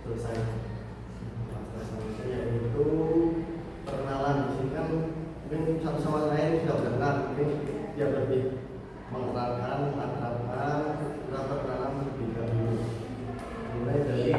selesai. Masa selanjutnya yaitu perkenalan. Di sini kan mungkin satu sama lain sudah kenal, mungkin dia lebih mengenalkan, mengakrabkan, kita perkenalan terlebih dahulu. Mulai dari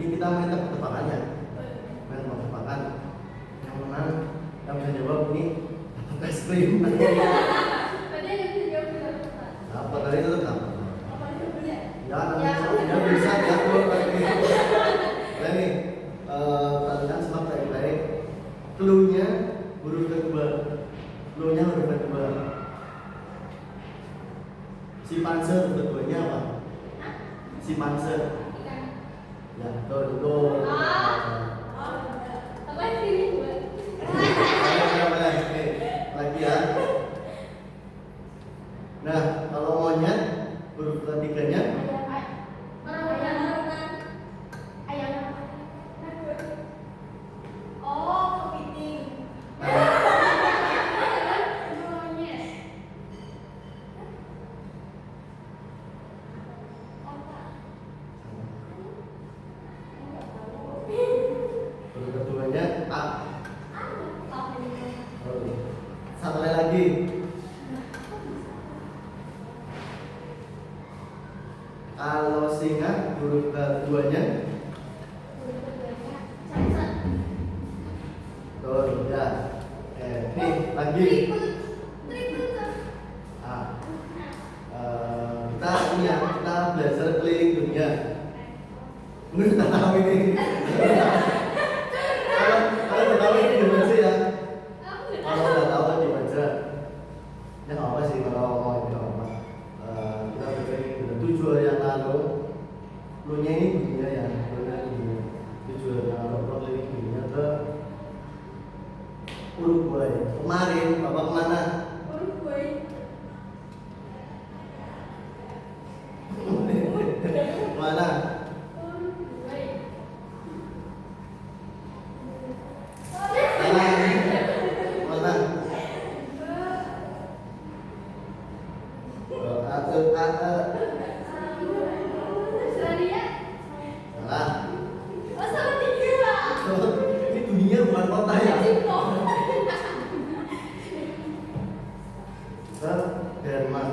kita main tebak-tebakannya, main tebak-tebakan. Yang menang, yang bisa jawab ini dapat es krim. Tadi ada yang jawab berapa? Dapat tadi itu tetap. Apa itu punya? Ya, ya bisa diatur lagi. Nah ini, perhatikan semak baik-baik. Clue-nya huruf kedua. Clue-nya huruf kedua. Si panser huruf keduanya apa? Si panser. Ya, tuh. Apa ini buat? Lagi ya. Nah, kalau monyet huruf ketiganya Ayam. Oh, kepiting. huruf keduanya A. Satu lagi. Kalau singa huruf keduanya tuh ya. Nih lagi. Kita belajar keliling dunia. Mungkin kita tahu ini. Kalau tahu ini di mana sih ya? Kalau nggak tahu kan dibaca. Ya nggak apa sih kalau mau itu apa. Kita berkeliling dunia 7 hari yang lalu. Lunya ini dunia ya, dunia 7 hari yang lalu berkeliling dunia ke Uruguay. Kemarin Bapak kemana? Uruguay. Mana? Ini dunia bukan kota ya. Ke Denmark.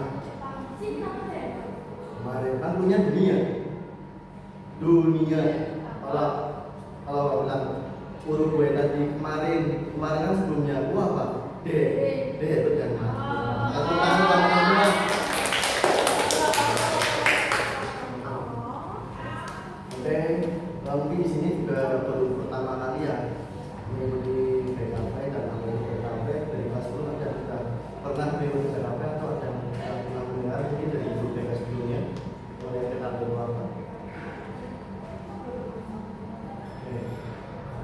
Kemarin kan punya dunia. Kalau bilang Uruguay tadi kemarin kan sebelumnya apa? D itu Denmark. Aku tahu. Mungkin di sini juga baru pertama kali ya mengikuti BKP dan anggota BKP dari kelas 10 nanti ada pernah mengikuti BKP atau ada yang pernah mendengar mungkin dari guru BK sebelumnya boleh kita berapa? Oke,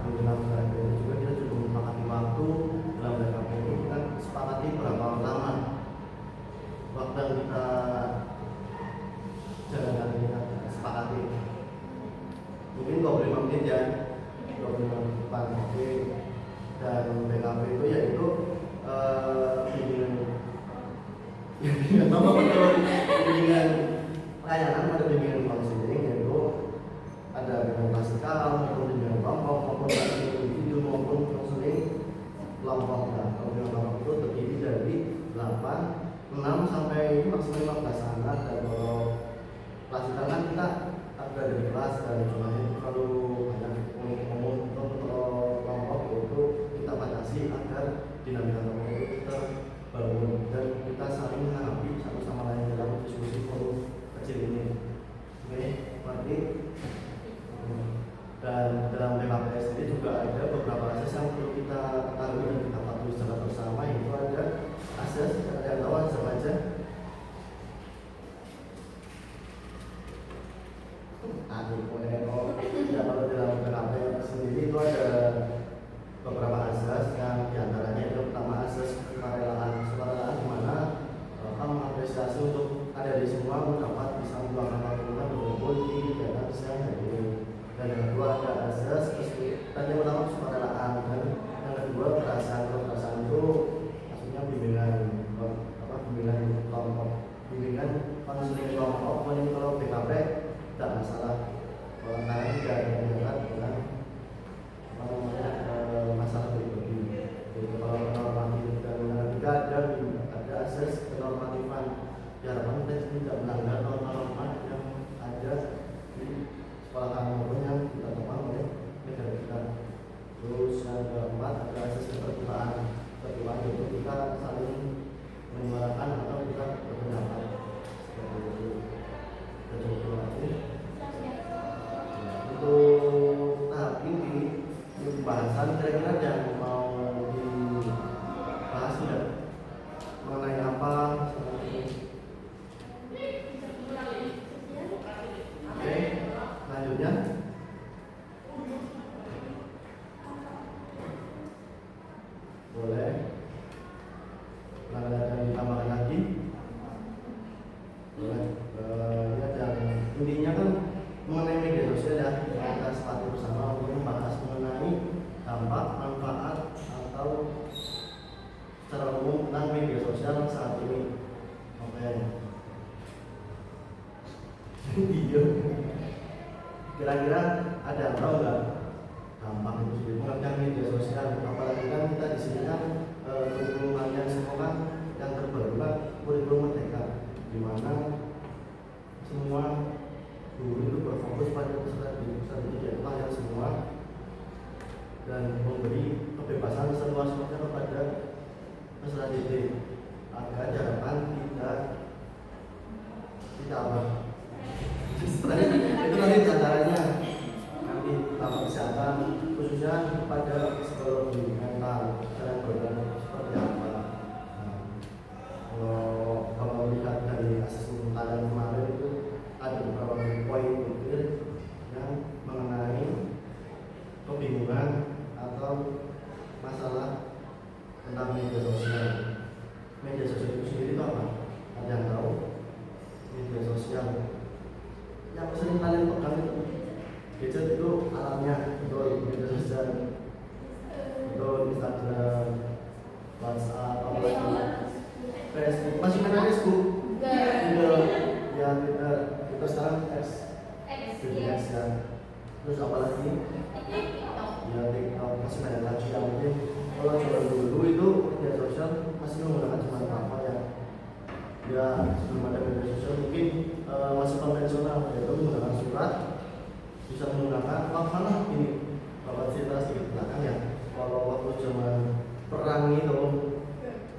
dalam juga kita juga menyepakati waktu tidak melanggar norma-norma yang ada di sekolah kami maupun yang ditetapkan oleh negara kita. Terus yang keempat ada asas keterbukaan. Keterbukaan itu kita saling menyuarakan atau kita berpendapat seperti itu. Terima kasih. Untuk tahap ini pembahasan kira-kira yang mau dibahas tidak mengenai apa seperti ini. Oke, selanjutnya boleh ada yang ditambahkan lagi boleh. Ya, dan intinya kan mengenai media sosial ya, kita sepakati bersama untuk membahas mengenai dampak, manfaat atau secara umum tentang media sosial saat ini. Oke. Video. Kira-kira ada yang tahu nggak dampak itu sendiri mengenai media sosial? Apalagi kan kita di sini kan kurikulum yang sekolah yang terbaru kan kurikulum merdeka, di mana semua guru itu berfokus pada peserta didik yang semua dan memberi kebebasan seluas-luasnya kepada peserta didik agar harapan tidak apa itu nanti caranya nanti tambah kesehatan khususnya kepada psikologi mental dan berdan seperti apa. Kalau lihat dari asesmen kalian kemarin itu ada beberapa poin penting yang mengenai kebingungan atau masalah tentang media sosial. Media sosial itu sendiri itu apa? Ada yang tahu? Media sosial yang sering kalian pegang itu gadget itu alamnya betul media sosial, betul Instagram, WhatsApp, apalagi Facebook. Masih main Facebook? Tidak. Ya Twitter. Itu sekarang X. X ya. Terus apalagi? Ya TikTok. Masih banyak lagi yang mungkin kalau coba dulu itu media sosial masih menggunakan cuma apa ya? Ya sebelum ada media sosial mungkin masih konvensional, yaitu menggunakan surat, bisa menggunakan mana ini kalau cerita sedikit belakang ya. Kalau waktu zaman perang itu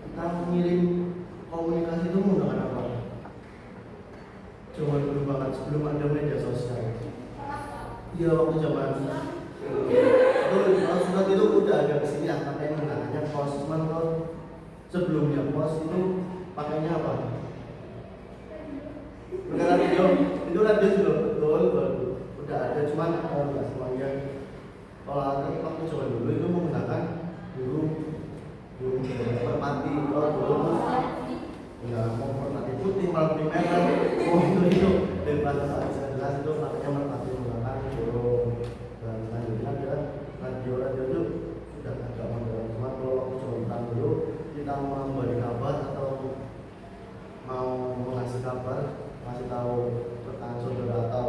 kita mengirim komunikasi itu menggunakan apa? Cuma dulu banget sebelum ada media sosial. Iya waktu zaman itu kalau surat itu udah ada kesini ya, makanya menggunakannya pos. Cuman kalau sebelumnya pos itu pakainya apa? Bukan radio, itu radio juga betul, udah ada, cuman nggak semuanya. Kalau waktu zaman dulu itu menggunakan dulu merpati, kalau dulu ya mau merpati putih, merpati merah, itu bebas bisa jelas itu makanya merpati menggunakan burung. Dan selanjutnya ada radio itu sudah agak modern, cuma kalau waktu zaman dulu kita mau memberi kabar atau mau mengasih kabar, masih tahu rekan saudara atau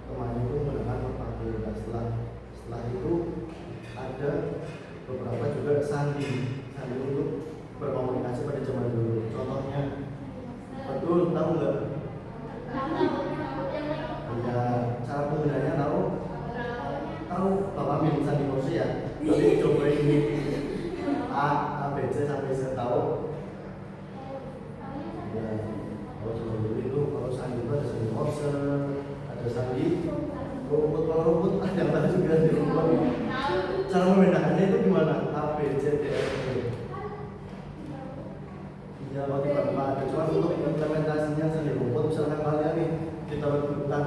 teman itu menggunakan merpati. Dan setelah itu ada beberapa juga sandi untuk berkomunikasi pada zaman dulu. Contohnya, betul tahu nggak? Ya cara penggunanya tahu Bapak Min Sandi Kursi ya. Tapi coba ini A, B, C sampai Z tahu. Ya, kalau zaman dulu itu kalau sandi itu ada sandi Morse, ada sandi rumput. Kalau rumput ada yang tahu juga di rumput. Cara membedakannya itu gimana? A, B, C, D, E, F. Ya kalau tiba-tiba ada, cuma untuk implementasinya sandi rumput, misalkan kalian nih kita lakukan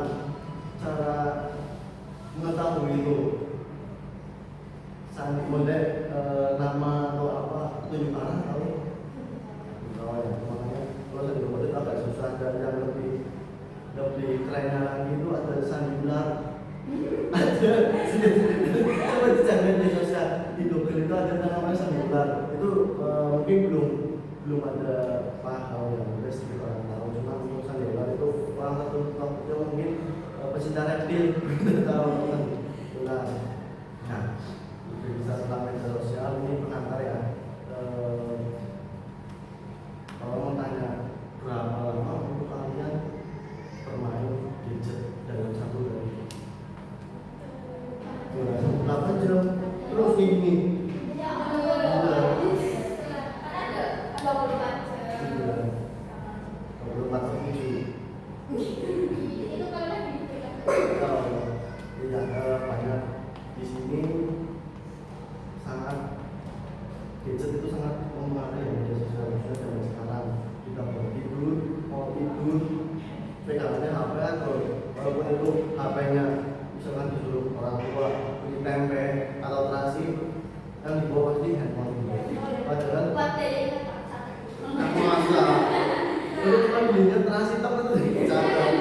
cara mengetahui itu sandi model nama atau apa tunjuk arah tahu? Tahu ya, makanya kalau sandi rumput itu agak susah. Dan yang lebih kerennya lagi itu ada sandi ular. Ada coba dicari di sosial di Google itu ada namanya sandi ular. Itu mungkin belum ada paham yang udah sedikit orang tahu. Cuma untuk sandi ular itu orang tertentu yang mungkin pecinta reptil tahu kan ular. Nah, itu bisa tentang media sosial ini pengantar ya. Kalau mau tanya berapa lama untuk kalian gadget itu sangat mempengaruhi ya, media sosial khususnya zaman sekarang. Kita mau tidur pegangannya HP atau walaupun itu HP-nya misalkan disuruh orang tua beli tempe atau terasi yang dibawa pasti handphone. Padahal aku masa itu kan belinya terasi tapi itu dicatat.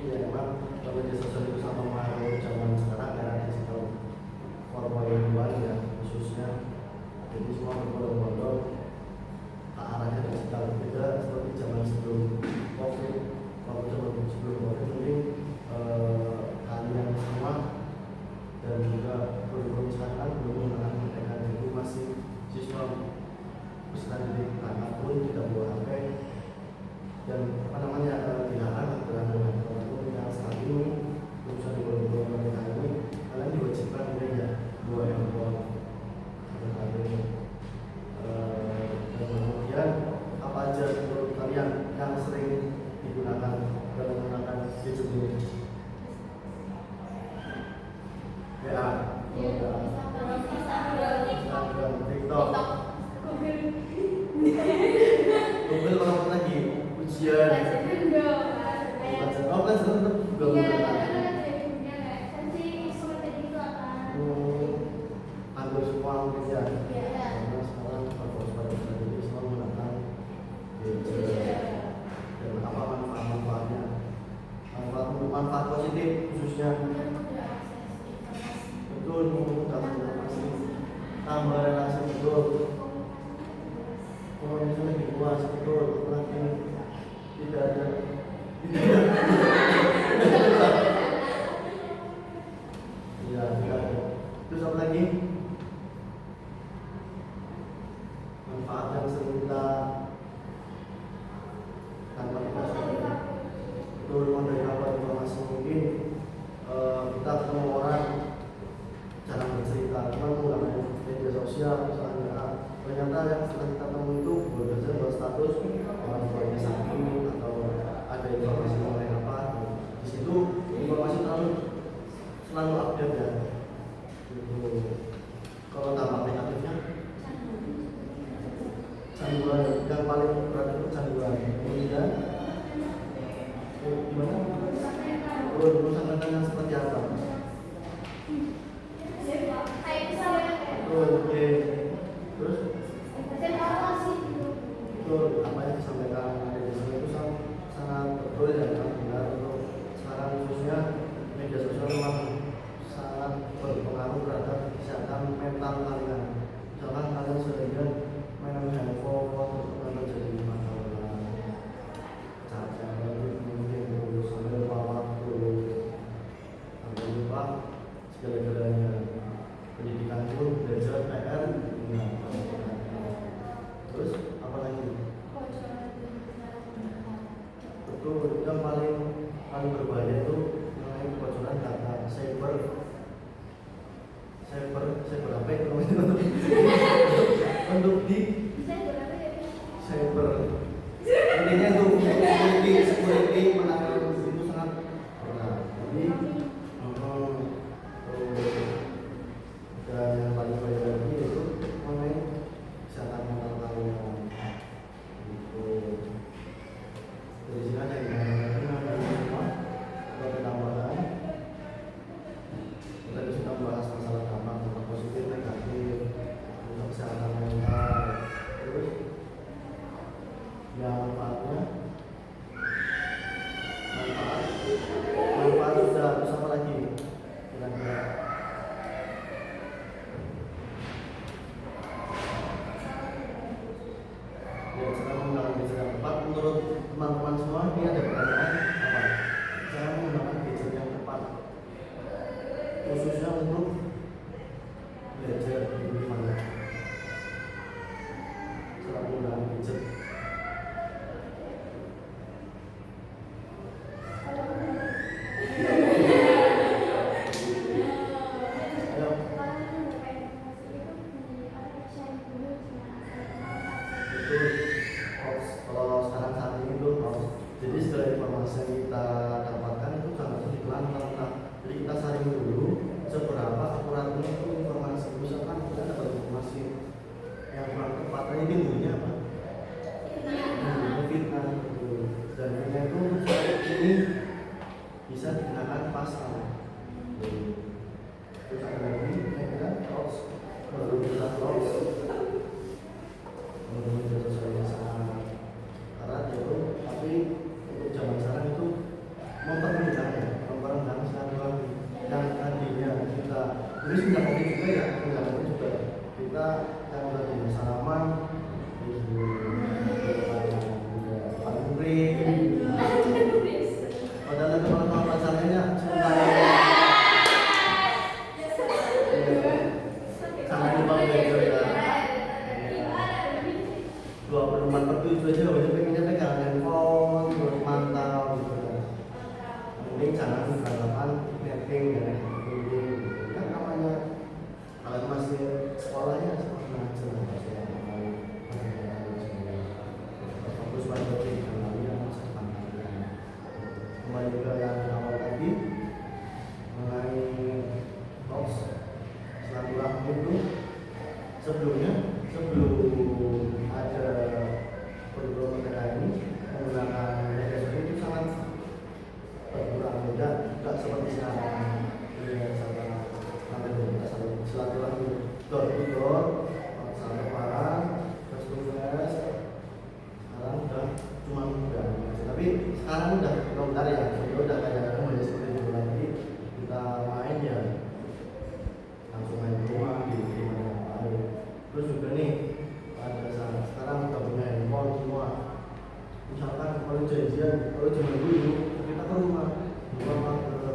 Iya emang kalau media sosial itu sama mempengaruhi zaman sekarang era digital 4.0 ya khususnya. Jadi semua berbondong-bondong ke arahnya digital, beda seperti zaman sebelum COVID. Kalau zaman sebelum COVID mungkin kalian semua dan juga kurikulum sekarang belum menggunakan mereka, itu masih siswa peserta didik anak pun tidak bawa HP dan dilarang berangkat. Walaupun yang saat ini urusan di kurikulum mereka ini kalian diwajibkan ya bawa handphone. Dan kemudian apa aja menurut kalian yang sering digunakan dalam menggunakan gadget ini? WA, Instagram, TikTok, Google kalau lagi ujian. Oh kan tetap juga menggunakan. Hampir semua mungkin ya. Karena sekarang kalau jadi semua menggunakan gadget. Dan apa manfaatnya? Manfaat positif khususnya betul memudahkan informasi, tambah relasi betul. Komunikasi lebih luas betul. Nanti tidak ada. Iya, tidak ada. Terus apa lagi? Manfaat yang sering kita tanpa kita sadari. Betul, dari dapat informasi mungkin kita ketemu orang cara bercerita, cuma menggunakan media sosial misalnya. Ternyata yang setelah kita temui itu buat status orang tuanya sakit atau ada informasi mengenai apa. Di situ informasi selalu update ya. Gitu. Kalau dampak negatifnya canduan, yang paling berat itu canduan. Kemudian gimana? Urusan yang seperti apa? Oke. Terus betul apa yang disampaikan dari sini itu sangat betul dan sangat benar. Untuk sekarang khususnya media sosial memang sangat berpengaruh terhadap kesehatan mental kalian. Misalkan kalian seharian main handphone terus akan terjadi masalah cacat, mungkin sambil lupa waktu, sambil lupa segala-galanya. Pendidikan pun belajar PR. Terus apa lagi? Betul, yang paling berbahaya itu mengenai kebocoran data cyber apa itu untuk di cyber intinya itu security penanganan itu sangat berat. Jadi dan yang paling bahaya lagi itu mengenai kesehatan mental kalian. Itu dari sini ada yang semua ada tambahan. Kita sudah membahas masalah dampak positif negatif untuk kesehatan mental. Terus yang manfaat sudah terus apa lagi kira-kira? Ya, cara menggunakan gadget yang tepat menurut teman-teman semua ini ada pertanyaan apa? Cara menggunakan gadget yang tepat khususnya untuk belajar di mana? Cara menggunakan gadget. Kalau sekarang saat ini tuh jadi segala informasi yang kita dapatkan itu sangat dikelantarkan. Jadi kita saring dulu seberapa akuratnya itu informasi. Misalkan kita dapat informasi sebenarnya sebelum ada program mereka ini menggunakan media sosial itu sangat berkurang, tidak seperti sekarang. Ya, sampai kita silaturahmi door to door sampai parang terus tugas. Sekarang udah cuma udah, tapi sekarang udah longgar ya, udah kayak mulai seperti dulu lagi. Kita main ya langsung main di rumah di mana yang lain. Terus juga nih ada sekarang udah punya handphone semua. Misalkan kalau janjian, kalau zaman dulu kita ke rumah ke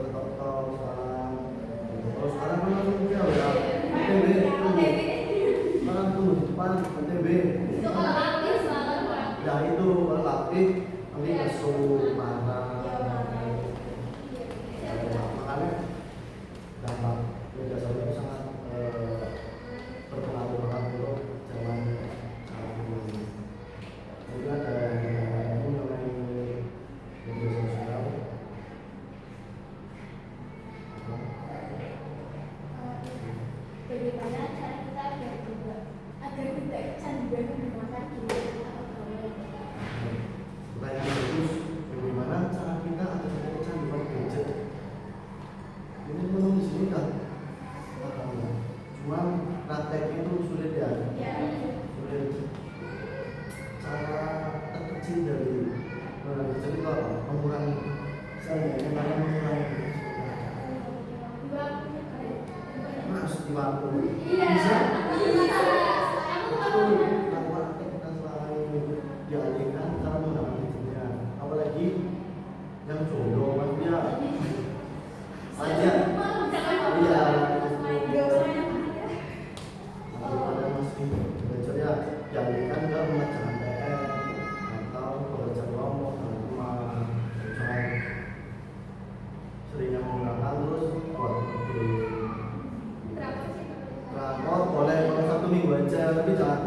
toko sekarang. Kalau sekarang kan langsung punya ya TB sekarang tuh di depan TB. Itu kalau aktif banget Pak. Ya itu kalau aktif nanti masuk marah. Makanya dampak media sosial itu sangat berpengaruh banget untuk zaman saat ini. Jadi ada yang mengenai media sosial. Bagaimana cara kita agar tidak kecanduan menggunakan game atau game? Pertanyaan bagus, bagaimana cara kita agar tidak kecanduan gadget? Ini belum di sini kan? Cuma praktek itu sulit ya. Sulit. Cara terkecil dari cerita mengurangi saya mengurangi mas di waktu bisa betul lakukan aktivitas lain dialihkan cara menggunakan gadgetnya, apalagi yang jodoh kan dia aja iya daripada masih belajar ya dialihkan ke mengerjakan PR atau belajar kelompok di rumah. Jangan seringnya menggunakan terus buat rapor boleh kalau Sabtu Minggu aja, tapi jangan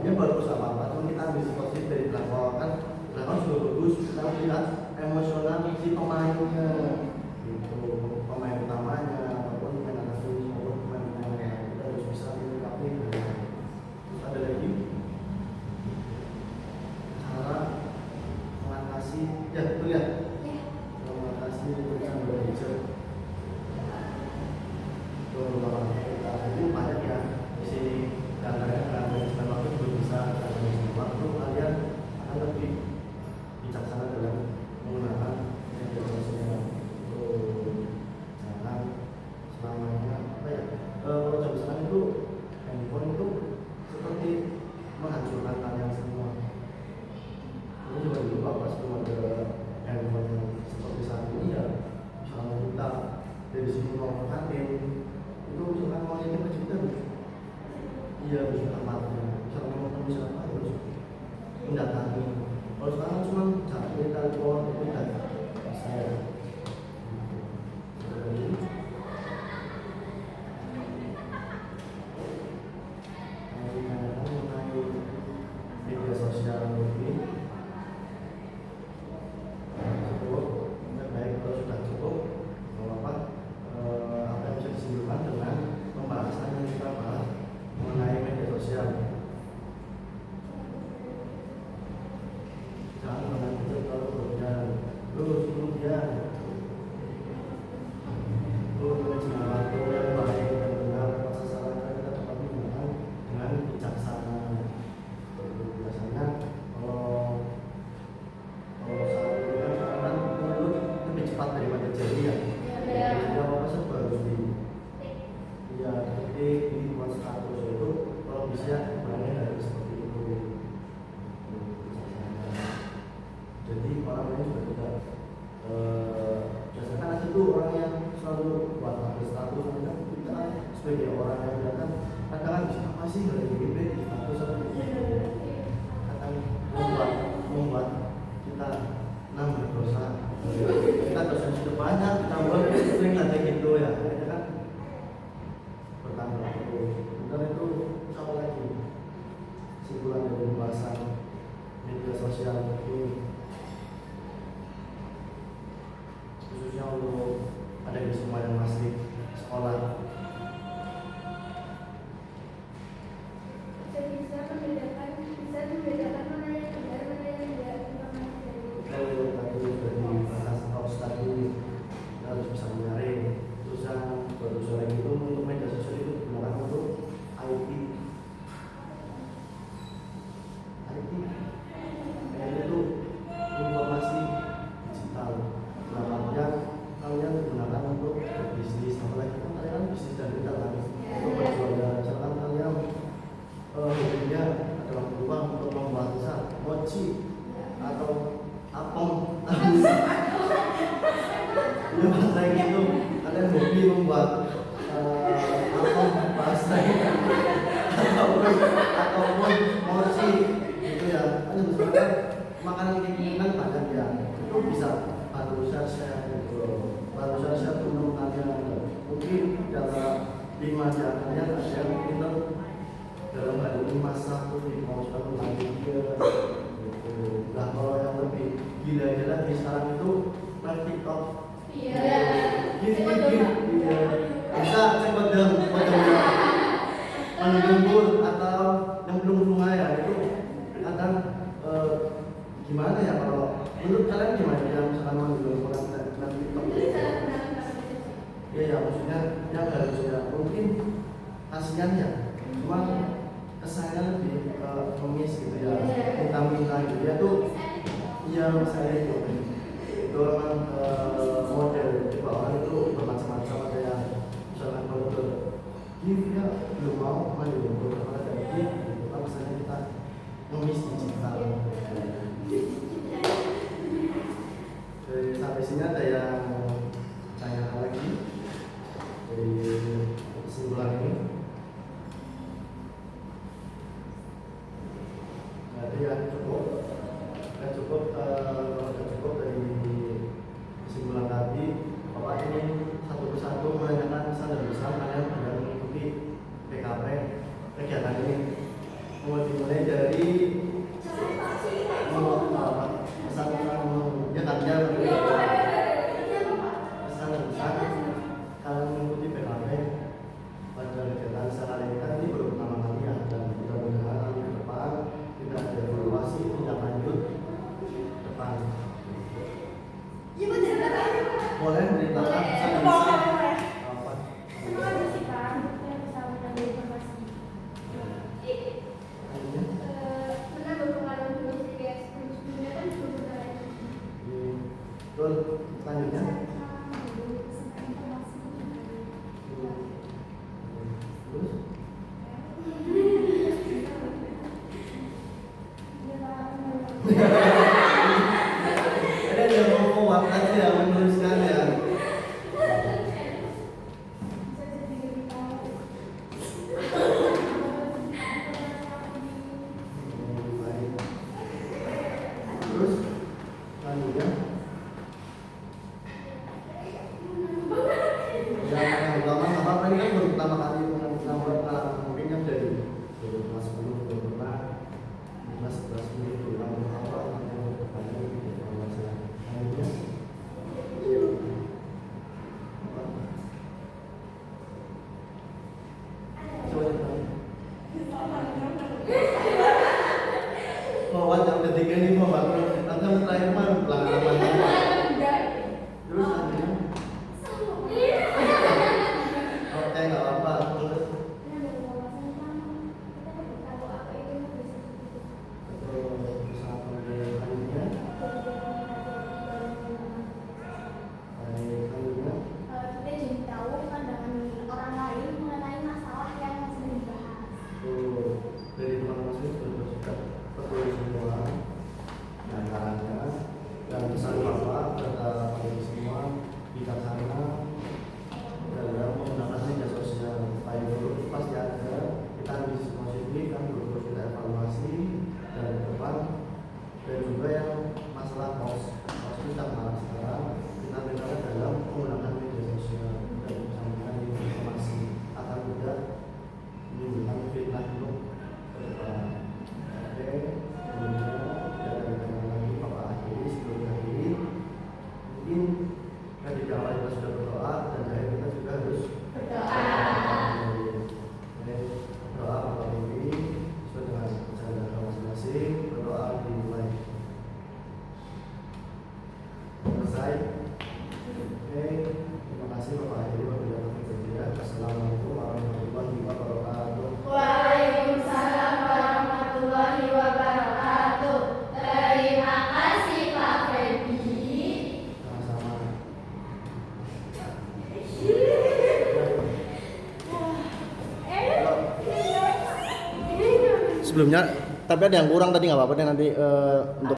ini bagus apa-apa, cuma kita ambil positif dari rapor kan rapor juga bagus, kita lihat emosional si pemainnya itu, pemain utamanya ataupun pemain atasnya ataupun pemain-pemainnya, kita harus bisa menyikapi. Terus ada lagi cara mengatasi ya betul ya mengatasi kecanduan gadget. Itu banyak ya di sini datanya karena manajemen waktu belum bisa, karena manajemen waktu kalian akan lebih bijaksana dalam menggunakan media sosial. Jangan selamanya apa ya, kalau zaman sekarang itu handphone itu seperti menghancurkan kalian semua. Ini juga dulu pas belum ada handphone yang seperti saat ini ya, misalnya kita dari sini mau ke kantin itu misalkan mau nyanyi baju kita iya harus tempatnya, misalkan mau ketemu siapa harus mendatangi. Kalau sekarang cuma cari telepon itu dan saya mengenai media sosial ini cukup baik. Kalau sudah cukup apa yang bisa disimpulkan dengan pembahasan yang kita bahas mengenai media sosial. Jangan menggunakan kalau berjalan terus kemudian dengan waktu yang baik dan benar proses saran kita dapat menggunakan dengan bijaksana. Biasanya kalau saat ini kan sekarang mulut lebih cepat daripada jari ya. Jadi apa serba harus ketik dibuat status itu, kalau bisa berani harus seperti itu. Jadi orang lain juga tidak biasanya kan ada tuh orang yang selalu buat update status, kan kita sebagai orang yang datang kadang apa sih dari BB di status atau kadang membuat kita nambah dosa. Kita dosa sudah banyak, kita buat sering ada gitu ya, akhirnya kan bertambah terus. Dan itu sama lagi simpulan dari pembahasan media sosial ini, khususnya untuk ada di semua yang masih sekolah. bisa baru saja gitu, baru saja tuntutannya mungkin dalam 5 di antaranya ada yang pintar dalam hal ini masak tuh di mau lagi dia gitu. Nah kalau yang lebih gila lagi sekarang itu main TikTok. Iya. Gini iya. Bisa cepat dong menunggu atau nyemplung sungai ya itu akan gimana ya kalau menurut kalian gimana yang misalkan menunggu dan TikTok? Iya ya maksudnya yang harusnya mungkin kasihan ya, cuma kesannya lebih ngemis gitu ya, minta-minta gitu ya tuh yang saya itu memang model di bawah itu bermacam-macam, ada yang misalkan kalau gift ya belum mau maju beberapa ada gift gitu kan, misalnya kita ngemis digital. Jadi sampai sini ada yang tanyakan lagi dari kesimpulan ini. Jadi ya cukup dari kesimpulan tadi. Bapak ini satu persatu menanyakan pesan dan pesan kalian agar mengikuti PKP kegiatan ini. Mau dimulai dari pesan-pesan ya tadi ya pesan dan pesan kalian mengikuti PKP pada kegiatan sekali ini kan ini baru pertama kali ya, dan mudah-mudahan nanti ke depan tidak ada evaluasi tindak lanjut depan. Boleh beritakan pesan dan pesan apa? Semua ada sih kan, kita bisa mengambil informasi. Pernah berpengalaman dulu sih guys, sebelumnya kan belum pernah lagi. Terus selanjutnya. Terus ada yang mau forward aja yang menuliskan ya. Terus selanjutnya yang pertama apa ini kan baru pertama kali pengalaman mungkin yang dari kelas 10 belum pernah, kelas 11 belum pernah apa yang banyak informasi selanjutnya. Forward yang ketiga ini forward nanti yang terakhir mah belakang. Terus selanjutnya oke nggak apa-apa. Terus Kita jadi tahu pandangan orang lain mengenai masalah yang sedang dibahas. dari teman-teman saya sudah betul semua antaranya, dan pesan bapak kepada kalian semua bijaksana dalam menggunakan media sosial. Baik buruk pasti ada, kita bisa positif kan, buruk kita evaluasi dan ke depan. Dan juga yang masalah hoax kita malah sekarang kita bicara dalam menggunakan media sosial dan menyampaikan informasi akan mudah menimbulkan fitnah dulu ke depan. Oke, kemudian dan lagi Bapak akhiri sebelum akhiri mungkin tadi di awal kita sudah berdoa dan akhir kita juga harus berdoa. Berdoa Bapak ini sesuai dengan cara masing-masing. Berdoa dimulai selesai. Oke, terima kasih Bapak akhiri wabillahi taufiq. Assalamualaikum warahmatullahi wabarakatuh. Waalaikumsalam warahmatullahi wabarakatuh. Terima kasih Pak Feby. Sama-sama. Sebelumnya, tapi ada yang kurang tadi nggak apa-apa deh nanti untuk